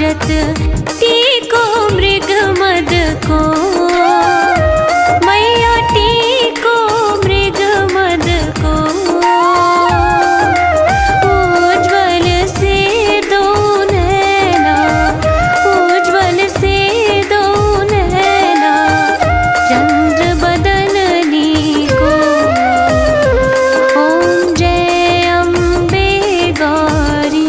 राजत टीको मृग मद को, मैया टीको मृग मद को। उज्ज्वल से दो नैना, उज्ज्वल से दो नैना, चंद्र बदननी को। ओम जय अम्बे गौरी।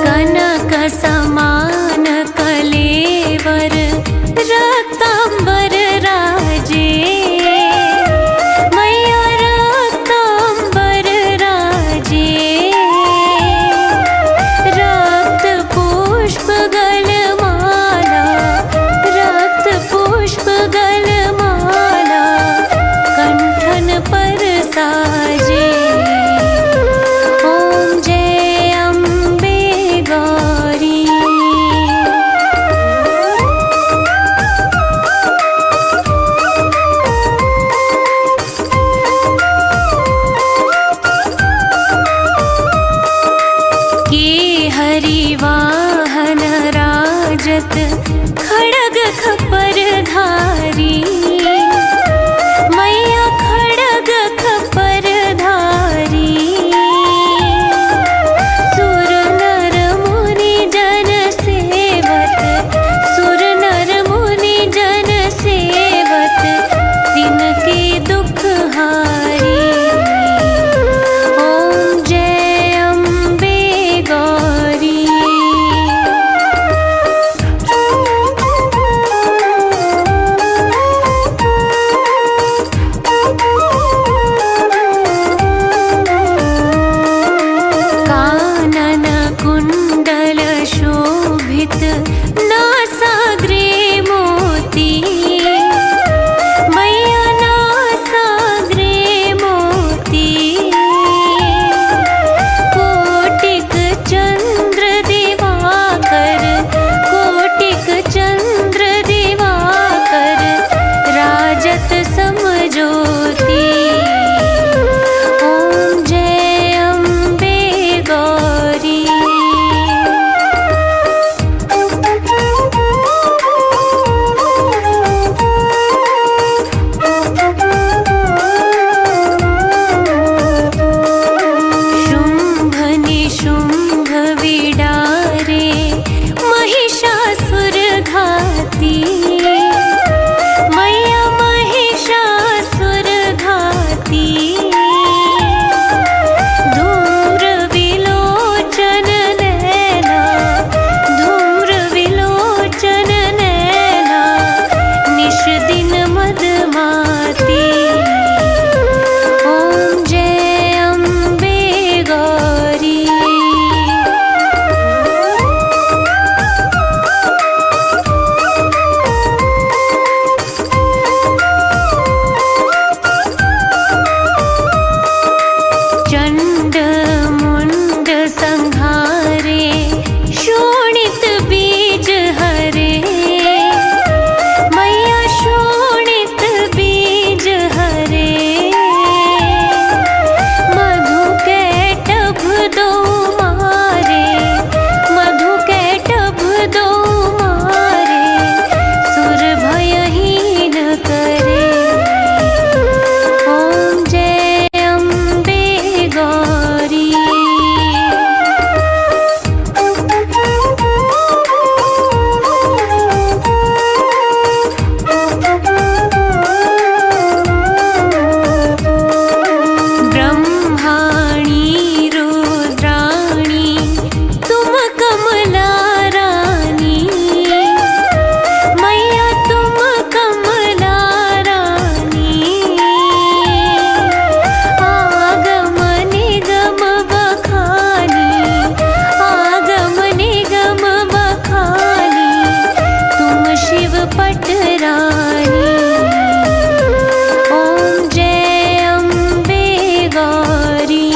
कनक समान कलेवर रक्तांबर राजे, मैया रक्तांबर राजे। रक्त पुष्प गलमाला, रक्त पुष्प गलमाला, कंठन पर साजे। ओम जय अम्बे गौरी। के हरि वाहन राजत खड़ग खपर धारी, मैया खड़ग खपर धारी। सुर नर मुनि जन सेवत, सुर नर मुनि जन सेवत, तिनके दुख हारी। ओम जय अम्बे गौरी। कानन कुंडल शोभित, नासाग्रे मोती, मैया नासाग्रे मोती। कोटिक चंद्र दिवाकर, कोटिक चंद्र दिवाकर, राजत समज्योति। ओम जय अम्बे गौरी। शुंभ निशुंभ विडारे, महिषासुर घाती, मैया महिषासुर घाती। धूम्र विलोचन नैना, धूम्र विलोचन नैना, निश दिन मदमाती। ओम जय अम्बे गौरी। चंड मुंड संहारे, शोणित बीज हरे, मैया शोणित बीज हरे। मधु कैटभ दो मारे, मधु कैटभ दो मारे, सुर भयहीन करे। ओम जय अम्बे गौरी। ब्रह्माणी रुद्राणी, तुम कमला रानी, मैया तुम कमला रानी। आगम निगम बखानी, आगम निगम बखानी, तुम शिव पटरानी। ओम जय अम्बे गौरी।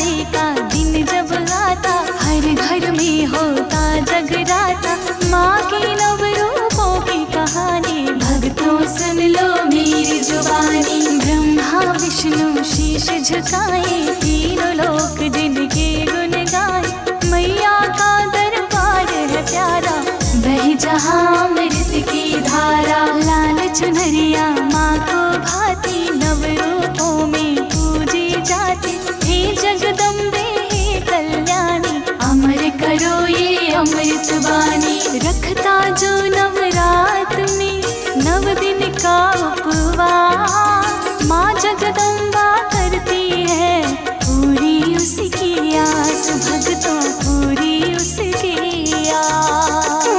नवरात्रि का दिन जब आता, हर घर में होता जगराता। माँ के नव रूपों की कहानी, भक्तों सुन लो मेरी जुबानी। ब्रह्मा विष्णु शीश झुकाए, तीनों लोक जिनके गुण गाए। मैया का दरबार है प्यारा, वही जहाँ अमृत की धारा। लाल चुनरिया माँ को भाती, नव रूपों में पूजी जाती। हे जगदम्बे हे कल्याणी, अमर करो ये अमृत वाणी। रखता जो नवरात में 9 दिन का उपवास, माँ जगदम्बा करती है पूरी उसकी आस। भक्तों पूरी उसकी आस।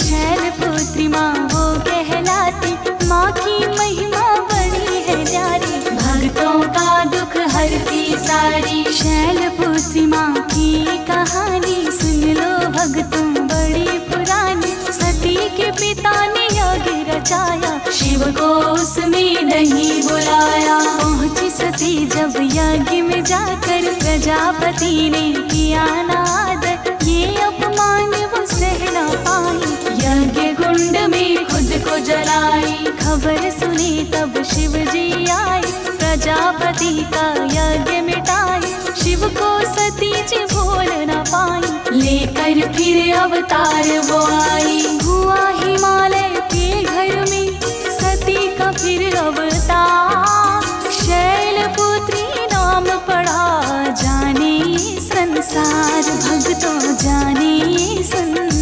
शैलपुत्री माँ वो कहलाती, माँ की महिमा बड़ी है न्यारी। भक्तों का दुख हरती सारी, शैलपुत्री माँ की कहानी सुन लो भक्तों बड़ी पुरानी। सती के पिता ने यज्ञ रचाया, शिव को उसमें नहीं बुलाया। पहुँची सती जब यज्ञ में जाकर, प्रजापति ने किया नाद। ये अपमान वो सह ना पाई, यज्ञ कुंड में खुद को जलाई। खबर सुनी तब शिव जी आए, प्रजापति का यज्ञ मिटाए। शिव को सती जी भूल न पाई, लेकर फिर अवतार वो आई। हुआ हिमालय के घर में सती का फिर अवतार। शैलपुत्री नाम पड़ा जाने संसार, भक्तों जाने संसार।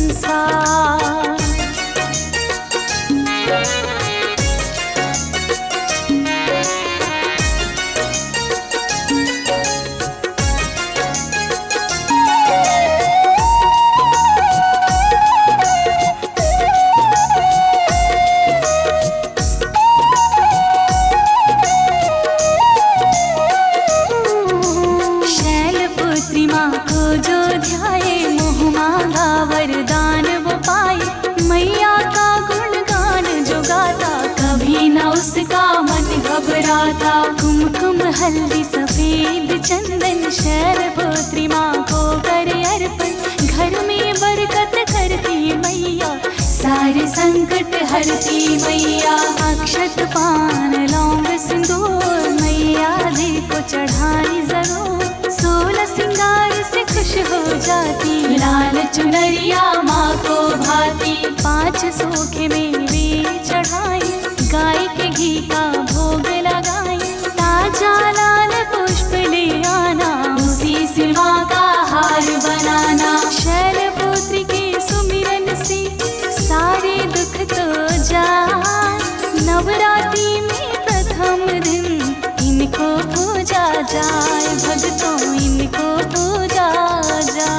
घबराता। कुमकुम हल्दी सफेद चंदन, शैलपुत्री माँ को करे अर्पण। घर में बरकत करती मैया, सारे संकट हरती मैया। अक्षत पान लौंग सिंदूर, मैया जी को चढ़ाई जरूर। 16 सिंगार से खुश हो जाती, लाल चुनरिया माँ को भाती। 5 सूखे मेवे चढ़ाई, गाय के घी का भोग लगाई। ताजा लाल पुष्प ले आना, उसी से माँ का हार बनाना। शैलपुत्री के सुमिरन से सारे दुख तो जाए। नवरात्रि में प्रथम दिन इनको पूजा जाए, भक्तों इनको पूजा जाए।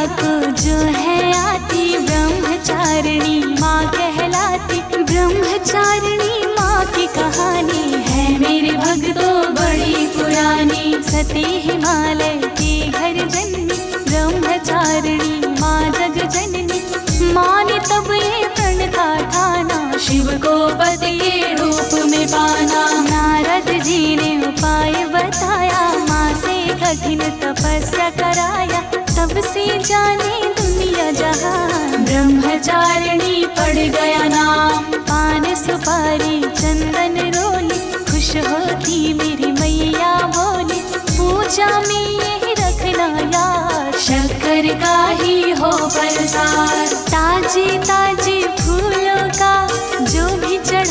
को जो है आती, ब्रह्मचारिणी माँ कहलाती। ब्रह्मचारिणी माँ की कहानी है मेरे भक्तों बड़ी पुरानी। सती हिमालय के घर जन्मी, ब्रह्मचारिणी माँ जग जननी। माँ ने तब ये प्रण का ठाना, शिव को पति के रूप में पाना। नारद जी ने उपाय बताया, माँ से कठिन तपस्या कराया। तब से जाने दुनिया जहां, ब्रह्मचारिणी पड़ गया नाम। पान सुपारी चंदन रोली, खुश होती मेरी मैया बोली। पूजा में यही रखना यार, शक्कर का ही हो प्रसाद। ताजे ताजे फूलों का जो भी चढ़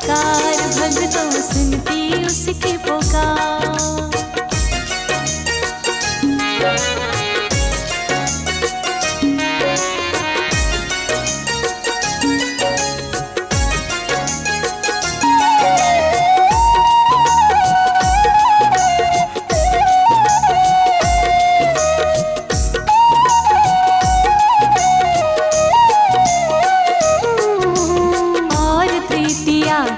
पुकार, भक्तों सुनती उसकी पुकार।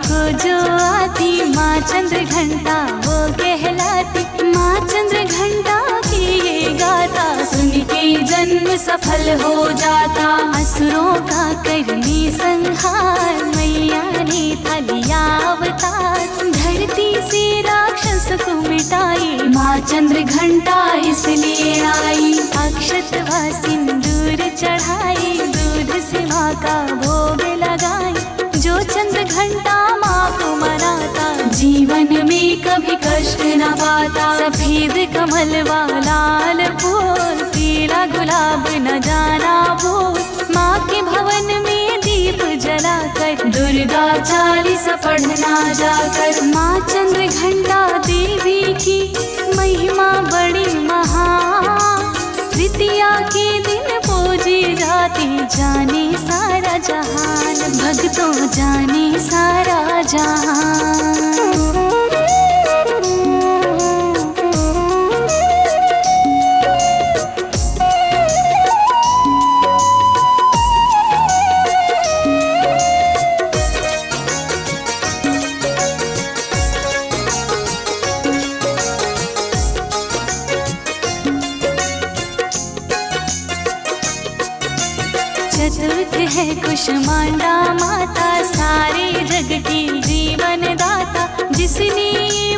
को जो आती माँ चंद्र घंटा वो कहलाती, माँ चंद्र घंटा की ये गाता सुन के जन्म सफल हो जाता। असुरों का करनी संहार मैया ने था लिया अवतार, धरती से राक्षस को मिटाई माँ चंद्र घंटा इसलिए आई। अक्षत व सिंदूर चढ़ाई, दूध से माँ का भोग लगाई, जो चंद्र घंटा माँ को मनाता जीवन में कभी कष्ट न पाता। सफेद कमल व लाल फूल, पीला गुलाब न जाना भूल, माँ के भवन में दीप जलाकर दुर्गा चालीसा पढ़ना जाकर। माँ चंद्र घंटा देवी की महिमा बड़ी महान, तृतीया के दिन पूजी जाती जाने सारा जहान, भक्तों जाने सारा जहान। चतुर्थ है कुष्मांडा माता, सारे जग की जीवन दाता, जिसने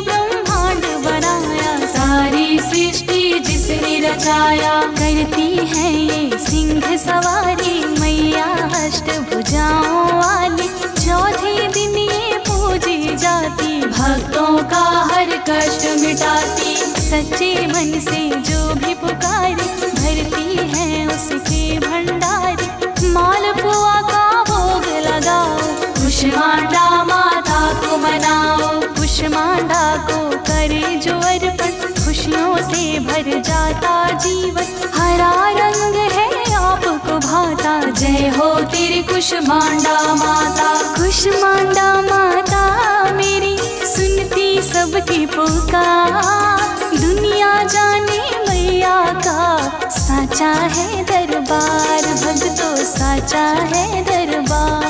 ब्रह्मांड बनाया सारी सृष्टि जिसने रचाया। करती है ये सिंह सवारी मैया अष्टभुजाओं वाली, चौथे दिन ये पूजी जाती भक्तों का हर कष्ट मिटाती। सच्चे मन से जो भी पुकारे भरती है उसके भंडारी, मालपुआ का भोग लगाओ कुष्मांडा माता को मनाओ। कुष्मांडा को करे जो अर्पण, खुशियों से भर जाता जीवन, हरा रंग है आपको भाता, जय हो तेरी कुष्मांडा माता। कुष्मांडा माता मेरी सुनती सबकी पुकार, दुनिया जाने मैया का साचा है दरबार, भक्तों साचा है दरबार।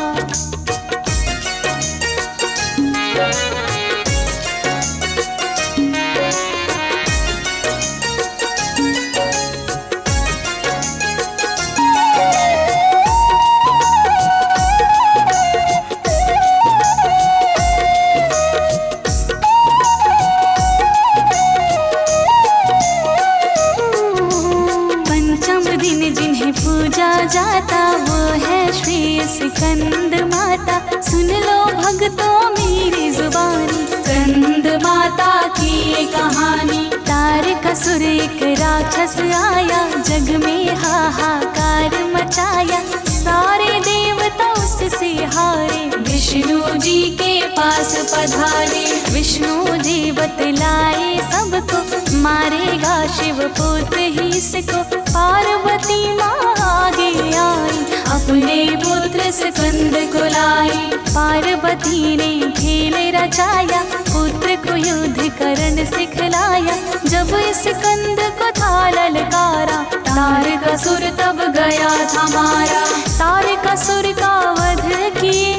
पूजा जाता वो है श्री स्कंद माता, सुन लो भक्तों मेरी जुबानी स्कंद माता की ये कहानी। तारकासुर एक राक्षस आया, जग में हाहाकार मचाया, सारे देवता उससे हारे विष्णु जी के पास पधारे। विष्णु जी बतलाए सबको मारेगा शिव पुत्र ही इसको, पार्वती माँ आगे आई अपने पुत्र स्कंद को लाई। पार्वती ने खेल रचाया, पुत्र को युद्ध करन सिखलाया, जब स्कंद को था ललकारा तारकासुर तब गया था मारा। तारकासुर का वध किए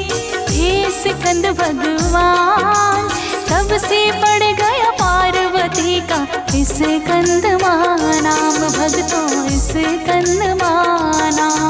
थे स्कंद भगवान, तब से पड़ गया पार्वती का स्कंद मां नाम, भक्तों स्कंद मां नाम।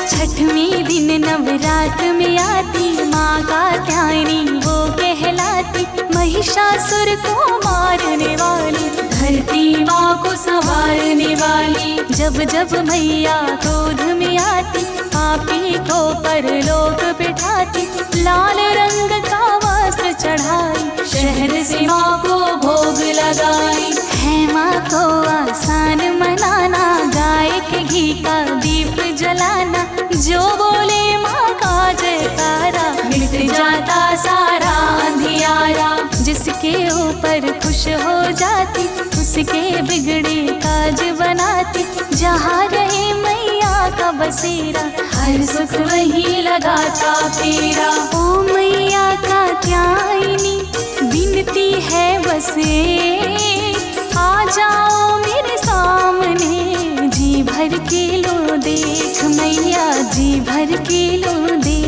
छठवीं दिन नवरात में आती माँ कात्यायनी वो कहलाती, महिषासुर को मारने वाली, धरती माँ को संवारने वाली। जब जब मैया क्रोध में आती, पापी को परलोक बिठाती, लाल रंग का वस्त्र चढ़ाई, शहर से माँ को भोग लगाई। है माँ को आसान मनाना, गाय के घी का दीप जलाना, जो बोले माँ का जयकारा, मिट जाता सारा अंधियारा। जिसके ऊपर खुश हो जाती, उसके बिगड़े काज बनाती, जहाँ रहे मैया का बसेरा, हर सुख वही लगाता फेरा। ओ मैया का त्याइनी, विनती है बसे, आ जाओ मेरे सामने, जी भर के लो देख मैया, जी भर के लो देख।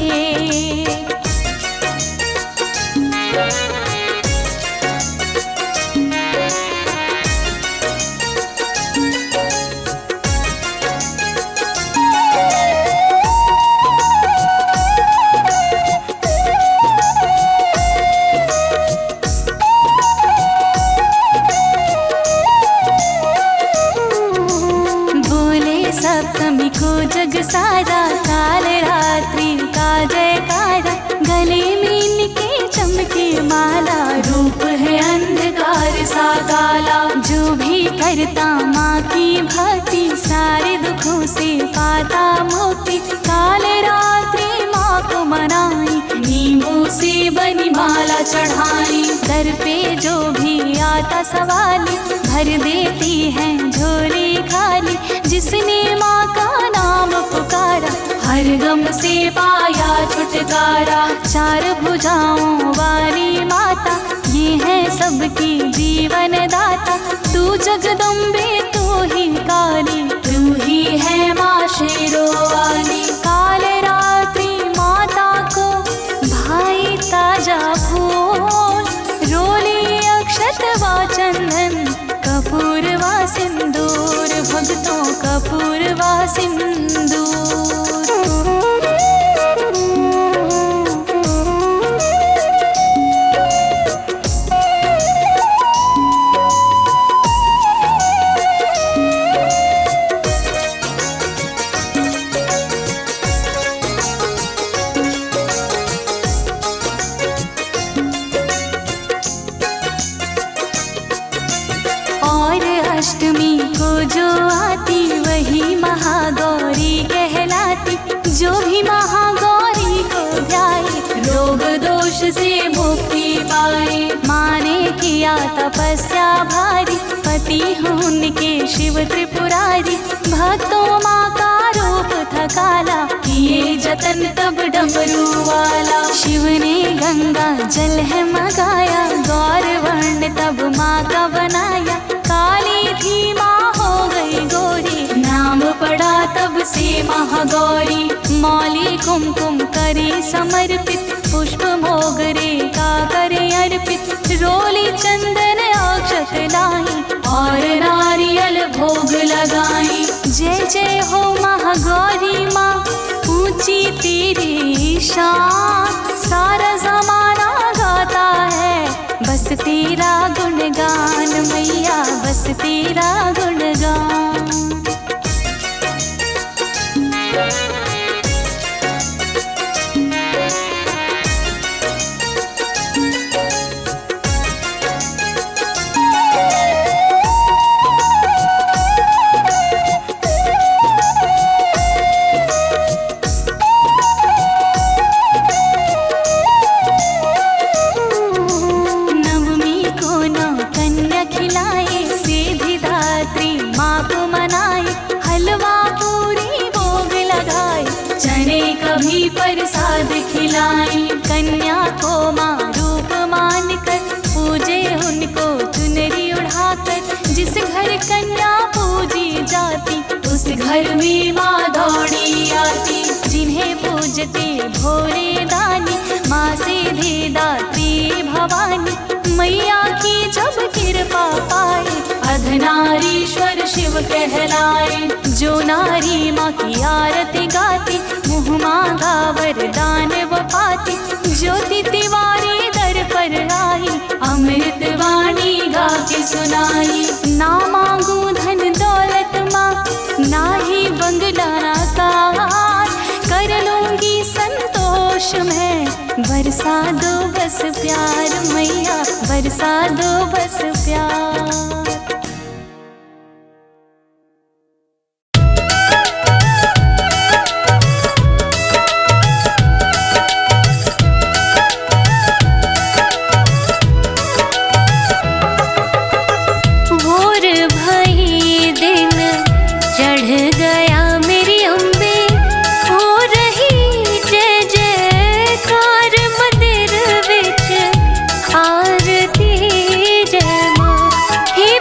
सप्तमी को जग सारा, काल रात्रि का जयकारा, गले में इनके चमके माला, रूप है अंधकार सा काला। जो भी करता माँ की भक्ति, सारे दुखों से पाता मुक्ति, काल रात्रि माँ को मनाई, नींबू से बनी माला चढ़ाई। दर पे जो भी आता सवाली, भर देती है झोली खाली, जिसने माँ का नाम पुकारा, हर गम से पाया छुटकारा। चार भुजाओं वाली माता, ये है सबकी जीवन दाता, तू जगदम्बे तू ही काली, तू ही है माँ शेरों वाली। काल रात्रि माता को भाई ताजा फूल, रोली अक्षत व चंदन, कपूर व सिंदूर, भक्तों कपूर व सिंदूर। अष्टमी को जो आती, वही महागौरी कहलाती, जो भी महागौरी को ध्याए, रोग दोष से मुक्ति पाए। माँ ने किया तपस्या भारी, पति उनके शिव त्रिपुरारी, भक्तों माँ का रूप था काला, किए जतन तब डमरू वाला। शिव ने गंगा जल है मगाया, गौर वर्ण तब माँ का बनाया, काली थी माँ हो गई गोरी, नाम पड़ा तब से महागौरी। मौली कुमकुम करे समर्पित, पुष्प मोगरे का करे अर्पित, रोली चंदन अक्षत लाई, और नारियल भोग लगाई। जय जय हो महागौरी माँ, ऊंची तेरी शान, सारा जमाना गाता है, बस तेरा गुणगान मैया, बस तेरा गुणगान। कभी प्रसाद खिलाई, कन्या को माँ रूप मान कर, पूजे उनको चुनरी उड़ाकर। जिस घर कन्या पूजी जाती, उस घर में माँ दौड़ी आती। जिन्हें पूजते भोरे दानी, माँ सीधे दात्री भवानी। मैया की जब कृपा पाए, अर्धनारीश्वर शिव कहलाए। जो नारी माँ की आरती गाती, मुँह मांगा वरदान वो पाती। ज्योति तिवारी दर पर आई, अमृत वाणी गा के सुनाई। ना मांगू धन दौलत माँ, ना ही बंगला ना कार, कर लूंगी संतोष मैं, बरसा दो बस प्यार मैया, बरसा दो बस प्यार। आरती जय माँ, हे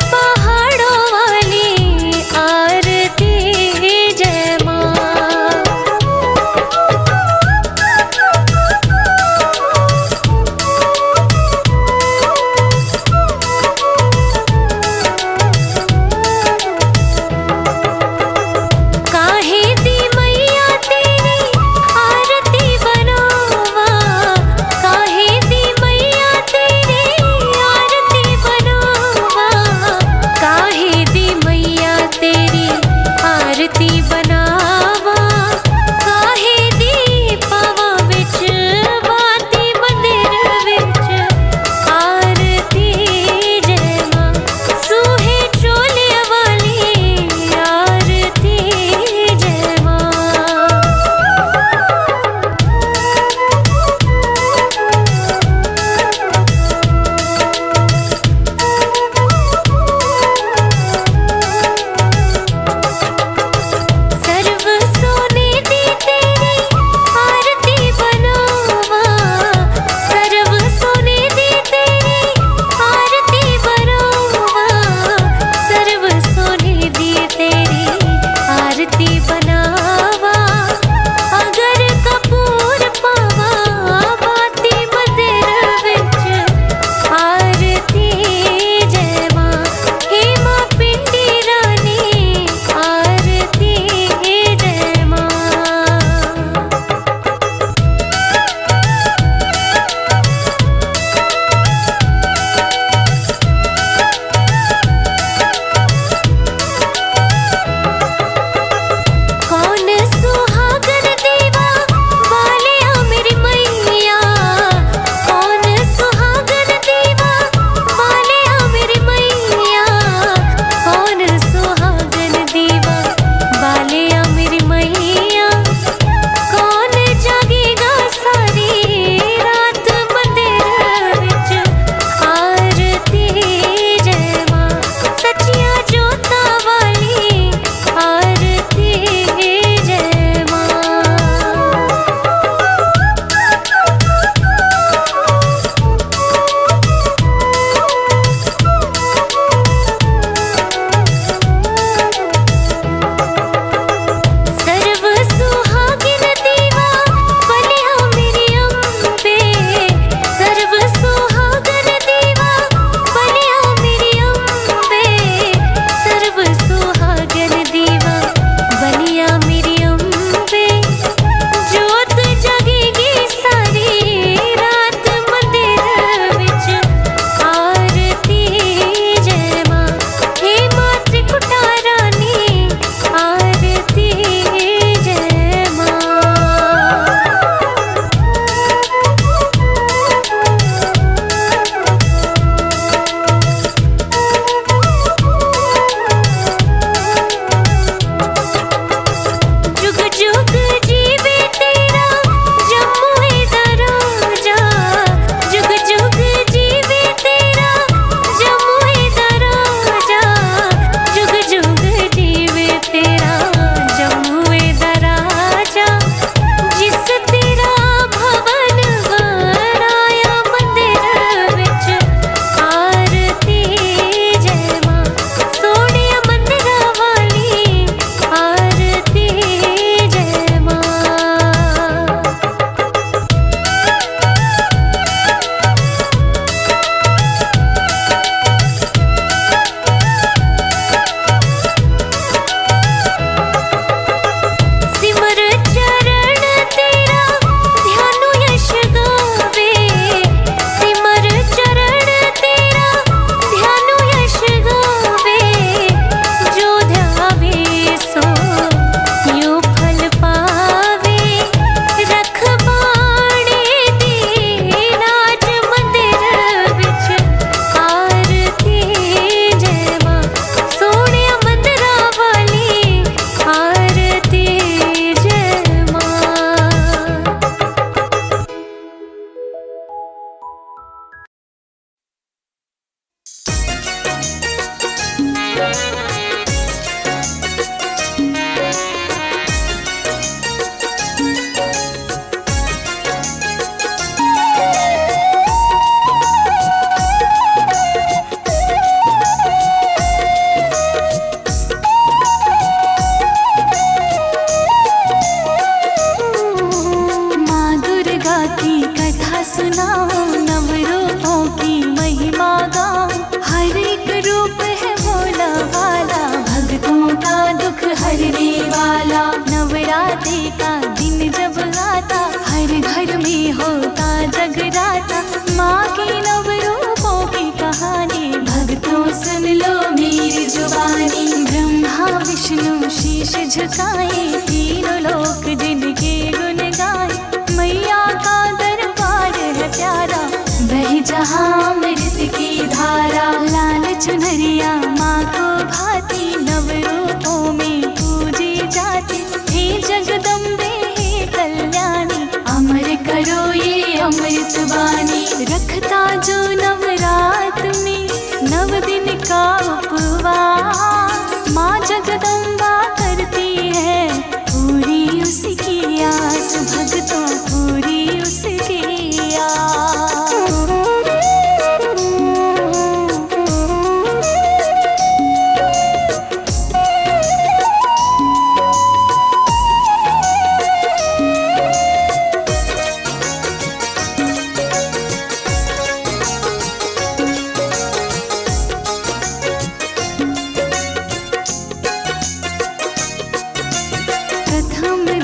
सुनाऊं, नव रूपों की महिमा गाऊं। हर एक रूप है भोला वाला, भक्तों का दुख हरने वाला। नवरात्रि का दिन जब आता, हर घर में होता जगराता। माँ के नव रूपों की कहानी, भक्तों सुन लो मेरी जुबानी। ब्रह्मा विष्णु शीश झुकाए, तीनों लोक जिनके गुण गाए। मैया का दरबार है प्यारा, बह जहाँ अमृत की धारा। लाल चुनरिया माँ को भाती, नव रूपों में पूजी जाती। हे जगदम्बे हे कल्याणी, अमर करो ये अमृत वाणी। रखता जो नवरात में नव दिन का उपवास, माँ जगदम्बा करती है पूरी उसकी आस। भक्तों पूरी उसकी आस।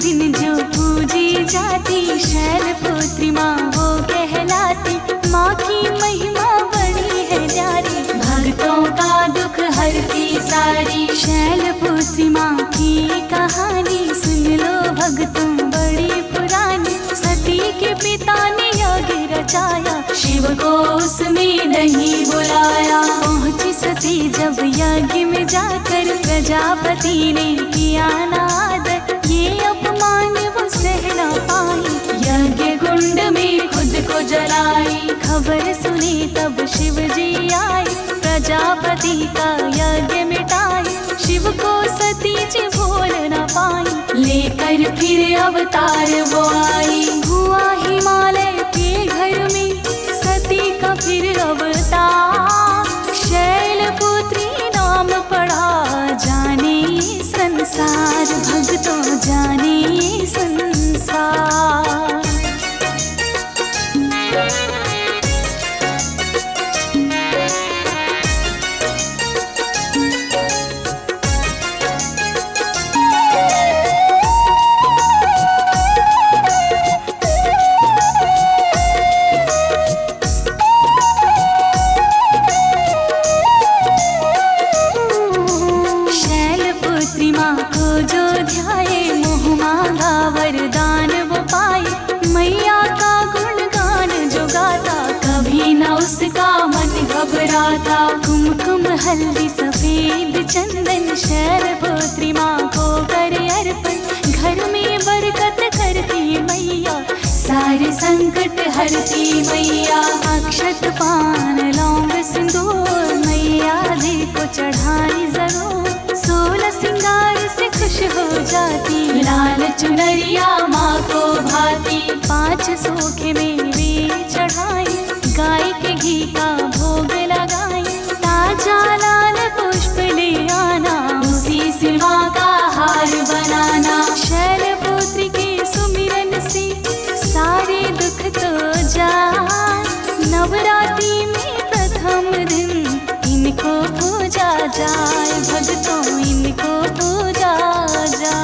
दिन जो पूजी जाती, शैलपुत्री माँ वो कहलाती। माँ की महिमा बड़ी है न्यारी, भक्तों का दुख हरती सारी। शैलपुत्री माँ की कहानी सुन लो भक्तों बड़ी पुरानी। सती के पिता ने यज्ञ रचाया, शिव को उसमें नहीं बुलाया। पहुंची सती जब यज्ञ में जाकर, प्रजापति ने किया नाद। ये अपमान वो सह न पाई, यज्ञ कुंड में खुद को जलाई। खबर सुनी तब शिव जी आए, प्रजापति का यज्ञ मिटाई। शिव को सती जी बोल न पाई, लेकर फिर अवतार वो आई। हुआ हिमालय के घर में सती का फिर अवतार। शैलपुत्री नाम पड़ा जाने संसार, भक्तों जाने संसार। शैलपुत्री माँ को जो ध्याए, मोह मांगा वरदान वो पाए। मैया का गुणगान जो गाता, कभी न उसका मन घबराता। कुमकुम हल्दी सफेद चंदन, शैलपुत्री माँ को करे अर्पण। घर में बरकत करती मैया, सारे संकट हरती मैया। अक्षत पान लौंग सिंदूर, मैया जी को चढ़ाई जरूर। 16 सिंगार से खुश हो जाती, लाल चुनरिया माँ को भाती। 5 सूखे मेवे चढ़ाई, गाय के घी का भोग लगाई। ताजा लाल पुष्प ले आना, उसी से माँ का हार बनाना। शैलपुत्री के सुमिरन से सारे दुख तो जाए। नवरात्रि में प्रथम दिन इनको पूजा जाए, भक्तों इनको पूजा जाए।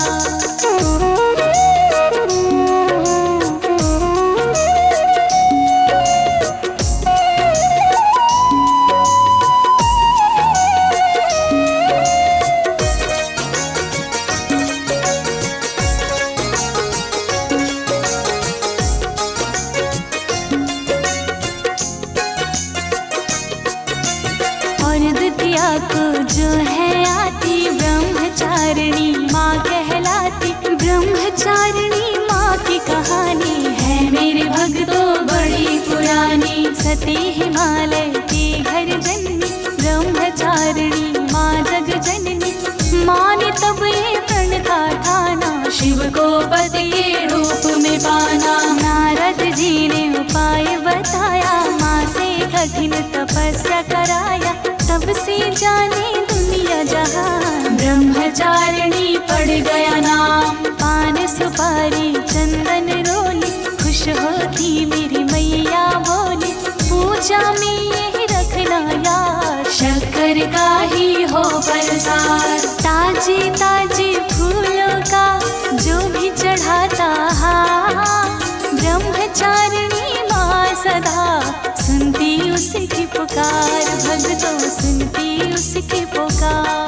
द्वितीया को जो है आती, ब्रह्मचारिणी माँ कहलाती। ब्रह्मचारिणी माँ की कहानी है मेरे भक्तों बड़ी पुरानी। सती हिमालय के घर जन्मी, ब्रह्मचारिणी माँ जग जननी। माँ ने तब ये प्रण का ठाना, शिव को पति के रूप में पाना। नारद जी ने उपाय बताया, माँ से कठिन तपस्या कराया। तब से जाने दुनिया जहां, ब्रह्मचारिणी पड़ गया नाम। पान सुपारी चंदन रोली, खुश होती मेरी मैया चर्चा में ये रखना यार, शक्कर का ही हो प्रसाद। ताजे ताजे फूलों का जो भी चढ़ाता ब्रह्मचारिणी माँ सदा सुनती उसकी पुकार, भक्तों सुनती उसकी पुकार।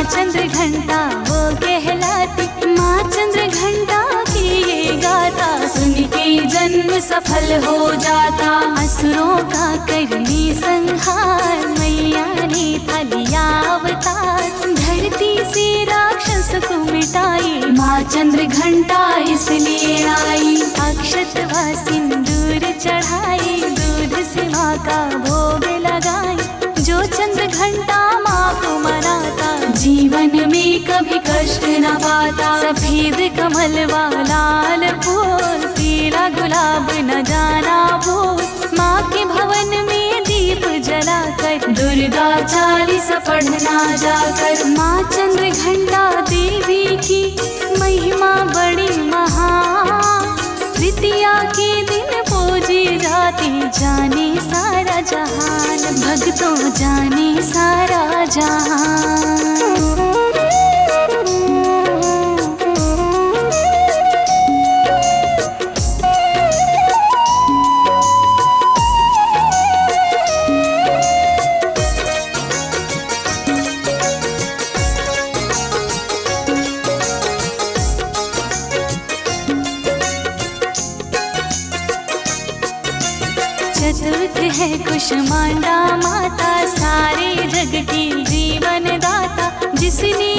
चंद्र घंटा वो कहलाती, माँ चंद्र घंटा की ये गाथा सुन के जन्म सफल हो जाता। असुरों का करने संहार मैया ने था लिया अवतार, धरती से राक्षस को मिटाई माँ चंद्र घंटा इसलिए आई। अक्षत व सिंदूर चढ़ाई, दूध से माँ का भोग लगाई, जो चंद्र घंटा माँ को मनाता जीवन में कभी कष्ट न पाता। सफेद कमल व लाल फूल, पीला गुलाब न जाना भूल, माँ के भवन में दीप जलाकर दुर्गा चालीसा पढ़ना जाकर। माँ चंद्र घंटा देवी की महिमा बड़ी महान, तृतीया के दिन पूजी जाती जाने सारा जहान, भक्तों जाने सारा जहान। चतुर्थ है कुष्मांडा माता, सारे जग की जीवन दाता, जिसने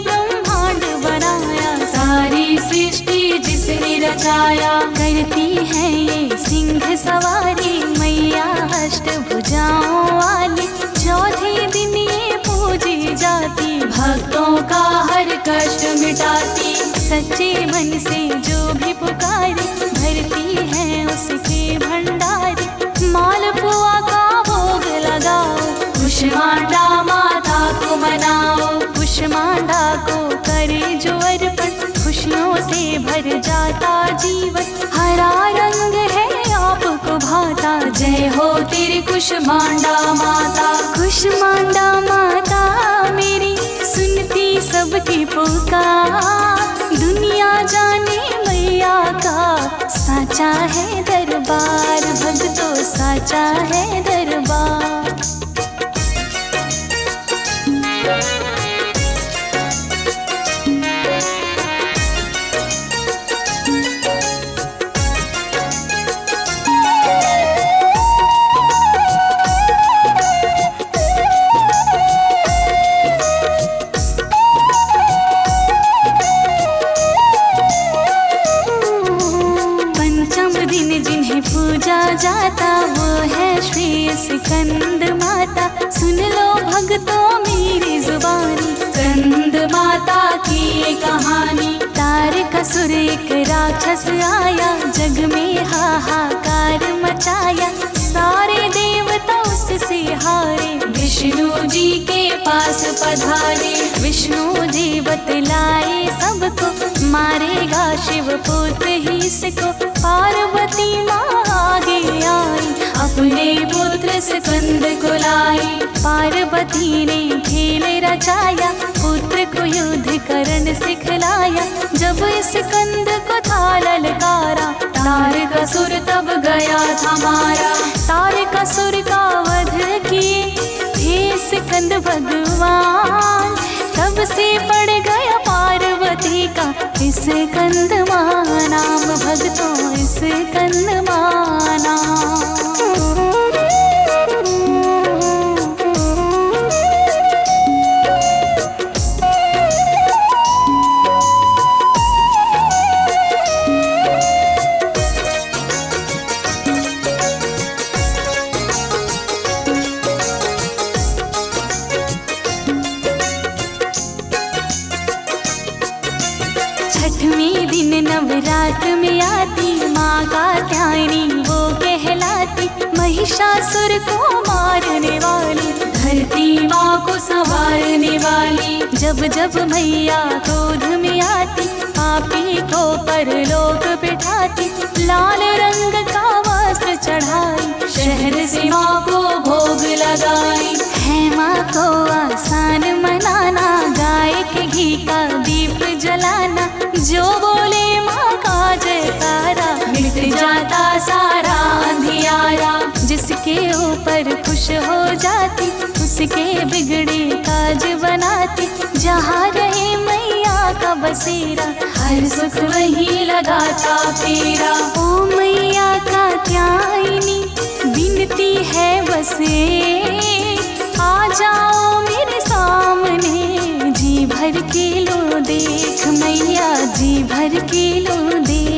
ब्रह्मांड बनाया, सारी सृष्टि जिसने रचाया। करती है ये सिंह सवारी मैया अष्ट भुजाओं वाली, चौथे दिन ये पूजी जाती, भक्तों का हर कष्ट मिटाती। सच्चे मन से जो भी पुकारे भरती है उसके भंडारी, मालपुआ का भोग लगाओ, कुष्मांडा माता को मनाओ। कुष्मांडा को करे जो अर्पण, खुशियों से भर जाता जीवन, हरा रंग है आपको भाता, जय हो तेरी कुष्मांडा माता। कुष्मांडा माता मेरी सुनती सबकी पुकार, दुनिया जाने मैया का साचा है दरबार, भक्तों साचा है दरबार। जाता वो है श्री स्कंद माता, सुन लो भक्तों मेरी जुबानी, स्कंद माता की ये कहानी। तारकासुर एक राक्षस आया, जग में हाहाकार मचाया, सारे देवता उससे हारे, विष्णु जी के पास पधारे। विष्णु जी बतलाए सबको, मारेगा शिव पुत्र ही इसको। पार्वती माँ आगे आई, अपने पुत्र स्कंद को लाई, पार्वती ने खेल रचाया, पुत्र को युद्ध करन सिखलाया। जब स्कंद को था ललकारा, तारकासुर तब गया था मारा। तारकासुर का वध किए थे स्कंद भगवान, तब से पड़ गया पार्वती का स्कंद माँ नाम, भक्तों स्कंद माँ नाम। नवरात्र में आती माँ कात्यायनी वो कहलाती, महिषासुर को मारने वाली, धरती माँ को संवारने वाली। जब जब मैया क्रोध में आती पापी को परलोक बिठाती, लाल रंग का वस्त्र चढ़ाई शहर से माँ को भोग लगाई। है माँ को आसान मनाना, गाय के घी का दीप जलाना, जो बोले माँ का जयकारा मिट जाता सारा अंधियारा। जिसके ऊपर खुश हो जाती उसके बिगड़े काज बनाती, जहाँ रहे मैया का बसेरा हर सुख वही लगाता फेरा। ओ मैया कात्यायनी विनती है बसे, आ जाओ मेरे सामने, जी भर के लो देख मैया, जी भर के लो देख।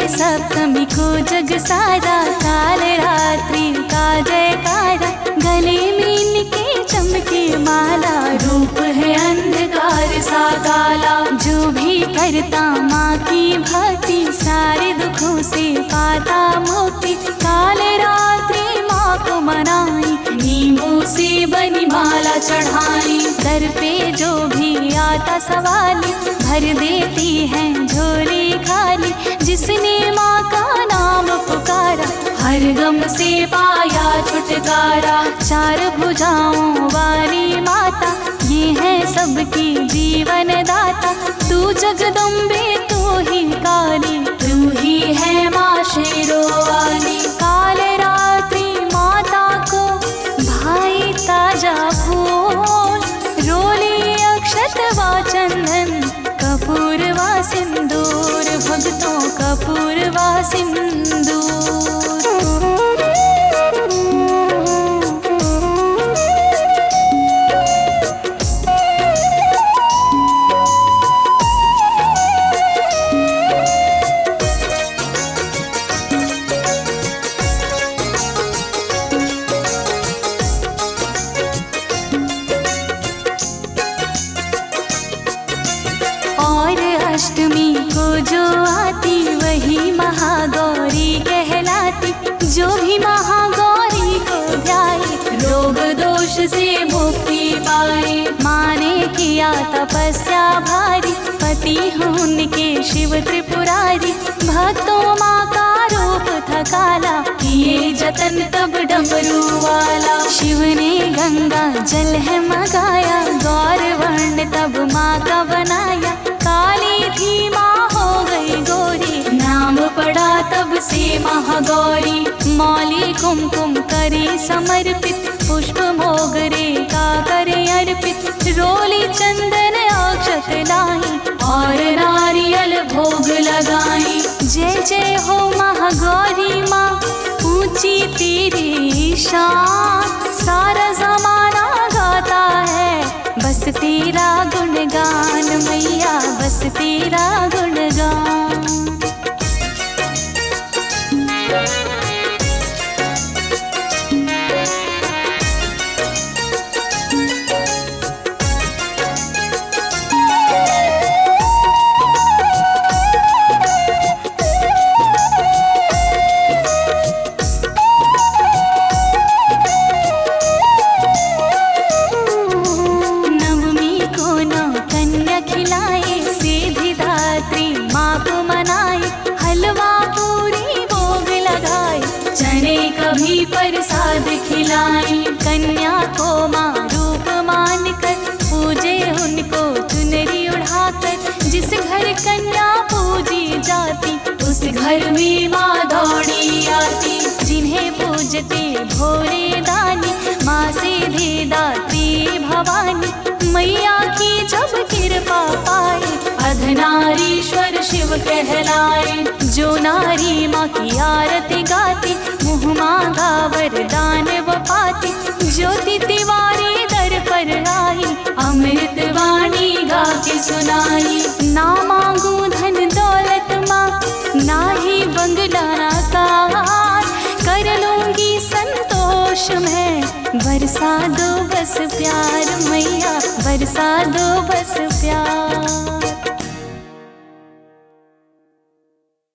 सप्तमी को जग सारा, काल रात्रि का जयकारा, गले में लिखे चमके माला, रूप है अंधकार सा काला। जो भी करता माँ की भक्ति सारे दुखों से पाता मुक्ति, काल रात्रि माँ को मनाई नींबू से बनी माला चढ़ाई। दर पे जो भी आता सवाली भर देती है झोली खाली, जिसने माँ का नाम पुकारा हर गम से पाया छुटकारा। चार भुजाओं वाली माता ये है सबकी जीवन दाता, तू जगदम्बे तू ही काली, तू ही है माँ शेरों वाली। काल रात्रि माता को भाई ताजा फूल, रोली अक्षत व चंदन, कपूर व सिंदूर, भक्तों कपूर व सिंदूर। अष्टमी को जो आती वही महागौरी कहलाती, जो भी महागौरी को ध्याए रोग दोष से मुक्ति पाए। माँ ने किया तपस्या भारी, पति उनके शिव त्रिपुरारी, भक्तों माँ का रूप था काला, किए जतन तब डमरू वाला। शिव ने गंगा जल है मंगाया, गौर वर्ण तब माँ का बनाया, काली थी माँ हो गई गोरी, नाम पड़ा तब से महागौरी। मौली कुमकुम करे समर्पित, पुष्प मोगरे का करे अर्पित, रोली चंदन अक्षत लाई और नारियल भोग लगाई। जय जय हो महागौरी माँ, ऊंची तेरी शान, सारा जमाना गाता है बस तेरा गुणगान मैया, बस तेरा गुणगान। प्रसाद खिलाई, कन्या को माँ रूप मान कर पूजे उनको चुनरी उड़ाकर। जिस घर कन्या पूजी जाती उस घर में माँ दौड़ी आती, जिन्हें पूजते भोरे दानी माँ सीधे दात्री भवानी। मैया की जब कृपा पाए अर्धनारीश्वर शिव कहलाए, जो नारी माँ की आरती गाती मुँह मुँह मांगा वरदान वो पाती, ज्योति तिवारी दर पर आई, अमृत वाणी गा के सुनाई। ना मांगू धन दौलत माँ, ना ही बंगला ना कार, कर लूंगी संतोष मैं, बरसा दो बस प्यार मैया, बरसा दो बस प्यार।